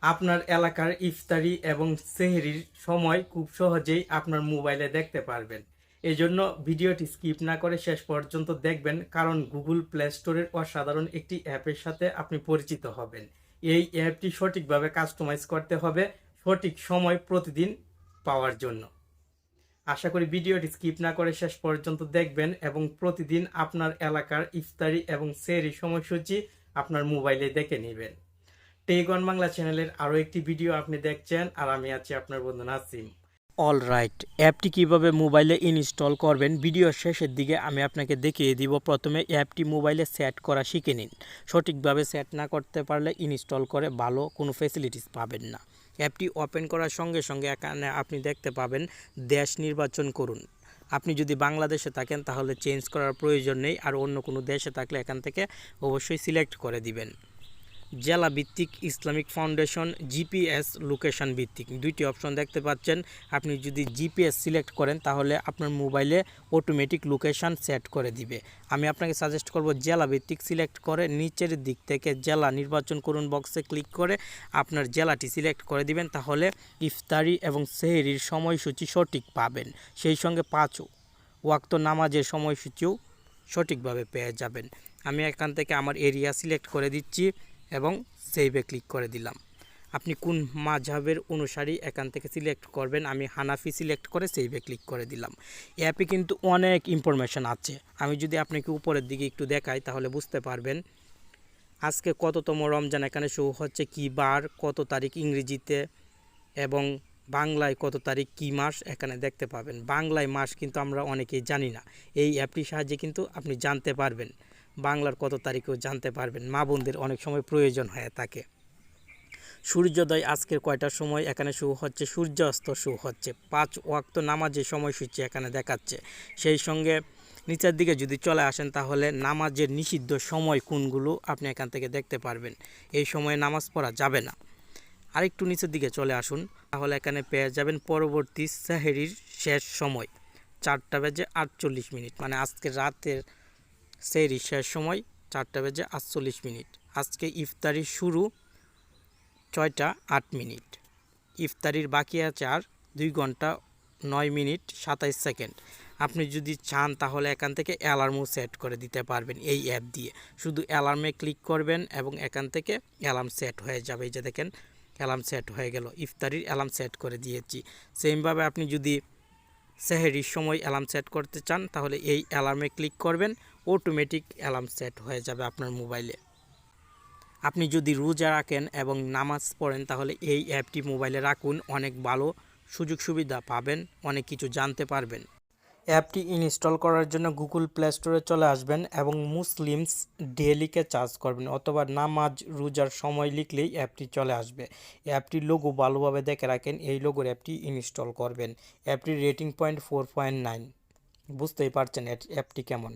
আপনার এলাকার ইফতারি এবং সেহরির সময় খুব সহজেই আপনার মোবাইলে দেখতে পারবেন। এজন্য ভিডিওটি স্কিপ না করে শেষ পর্যন্ত দেখবেন, কারণ গুগল প্লে স্টোরের অসাধারণ একটি অ্যাপের সাথে আপনি পরিচিত হবেন। এই অ্যাপটি সঠিকভাবে কাস্টমাইজ করতে হবে সঠিক সময় প্রতিদিন পাওয়ার জন্য। আশা করি ভিডিওটি স্কিপ না করে শেষ পর্যন্ত দেখবেন এবং প্রতিদিন আপনার এলাকার ইফতারি এবং সেহরি সময়সূচি আপনার মোবাইলে দেখে নেবেন। টেকন বাংলা চ্যানেলের আরও একটি ভিডিও আপনি দেখছেন, আর আমি আছি আপনার বন্ধু নাসিম। অল রাইট, অ্যাপটি কিভাবে মোবাইলে ইনস্টল করবেন ভিডিওর শেষের দিকে আমি আপনাকে দেখিয়ে দিব। প্রথমে অ্যাপটি মোবাইলে সেট করা শিখে নিন। সঠিকভাবে সেট না করতে পারলে ইনস্টল করে ভালো কোনো ফ্যাসিলিটিস পাবেন না। অ্যাপটি ওপেন করার সঙ্গে সঙ্গে এখানে আপনি দেখতে পাবেন দেশ নির্বাচন করুন। আপনি যদি বাংলাদেশে থাকেন তাহলে চেঞ্জ করার প্রয়োজন নেই, আর অন্য কোনো দেশে থাকলে এখান থেকে অবশ্যই সিলেক্ট করে দিবেন। জেলা ভিত্তিক ইসলামিক ফাউন্ডেশন, জিপিএস লোকেশন ভিত্তিক দুইটি অপশন দেখতে পাচ্ছেন। আপনি যদি জিপিএস সিলেক্ট করেন তাহলে আপনার মোবাইলে অটোমেটিক লোকেশন সেট করে দিবে। আমি আপনাকে সাজেস্ট করব জেলা ভিত্তিক সিলেক্ট করে নিচের দিক থেকে জেলা নির্বাচন করুন বক্সে ক্লিক করে আপনার জেলাটি সিলেক্ট করে দিবেন, তাহলে ইফতারি এবং সেহরির সময়সূচি সঠিক পাবেন। সেই সঙ্গে 5 ওয়াক্ত নামাজের সময়সূচিও সঠিকভাবে পেয়ে যাবেন। আমি এখান থেকে আমার এরিয়া সিলেক্ট করে দিচ্ছি এবং সেভে ক্লিক করে দিলাম। আপনি কোন মাযহাবের অনুসারী এখান থেকে সিলেক্ট করবেন। আমি হানাফি সিলেক্ট করে সেভে ক্লিক করে দিলাম। অ্যাপে কিন্তু অনেক ইনফরমেশান আছে। আমি যদি আপনাকে উপরের দিকে একটু দেখাই তাহলে বুঝতে পারবেন আজকে কততম রমজান এখানে শো হচ্ছে, কী বার, কত তারিখ ইংরেজিতে, এবং বাংলায় কত তারিখ কী মাস এখানে দেখতে পাবেন। বাংলায় মাস কিন্তু আমরা অনেকেই জানি না, এই অ্যাপটির সাহায্যে কিন্তু আপনি জানতে পারবেন। বাংলার কত তারিখেও জানতে পারবেন, মা বোনদের অনেক সময় প্রয়োজন হয়ে থাকে। সূর্যোদয় আজকের কয়টার সময় এখানে শো হচ্ছে, সূর্যাস্ত শো হচ্ছে, 5 ওয়াক্ত নামাজের সময়সূচি এখানে দেখাচ্ছে। সেই সঙ্গে নিচের দিকে যদি চলে আসেন তাহলে নামাজের নিষিদ্ধ সময় কোনগুলো আপনি এখান থেকে দেখতে পারবেন। এই সময়ে নামাজ পড়া যাবে না। আরেকটু নিচের দিকে চলে আসুন, তাহলে এখানে পেয়ে যাবেন পরবর্তী সেহরির শেষ সময় 4:48, মানে আজকের রাতের সেহরি শেষ সময় 4:48। আজকে ইফতারির শুরু 6:08। ইফতারির বাকি আছে আর 2 ঘন্টা 9 মিনিট 27 সেকেন্ড। আপনি যদি চান তাহলে এখান থেকে অ্যালার্মও সেট করে দিতে পারবেন এই অ্যাপ দিয়ে। শুধু অ্যালার্মে ক্লিক করবেন এবং এখান থেকে অ্যালার্ম সেট হয়ে যাবে। এই যে দেখেন অ্যালার্ম সেট হয়ে গেল, ইফতারির অ্যালার্ম সেট করে দিয়েছি। সেমভাবে আপনি যদি সেহরির সময় অ্যালার্ম সেট করতে চান তাহলে এই অ্যালার্মে ক্লিক করবেন, অটোমেটিক অ্যালার্ম সেট হয়ে যাবে আপনার মোবাইলে। আপনি যদি রোজা রাখেন এবং নামাজ পড়েন তাহলে এই অ্যাপটি মোবাইলে রাখুন, অনেক ভালো সুযোগ সুবিধা পাবেন, অনেক কিছু জানতে পারবেন। অ্যাপটি ইনস্টল করার জন্য গুগল প্লে স্টোরে চলে আসবেন এবং মুসলিমস ডে লিখে সার্চ করবেন, অথবা নামাজ রোজার সময় লিখলেই অ্যাপটি চলে আসবে। অ্যাপটির লোগো ভালোভাবে দেখে রাখেন, এই লোগোর অ্যাপটি ইনস্টল করবেন। অ্যাপটির রেটিং পয়েন্ট 4.9। বুঝতেই পারছেন অ্যাপটি কেমন।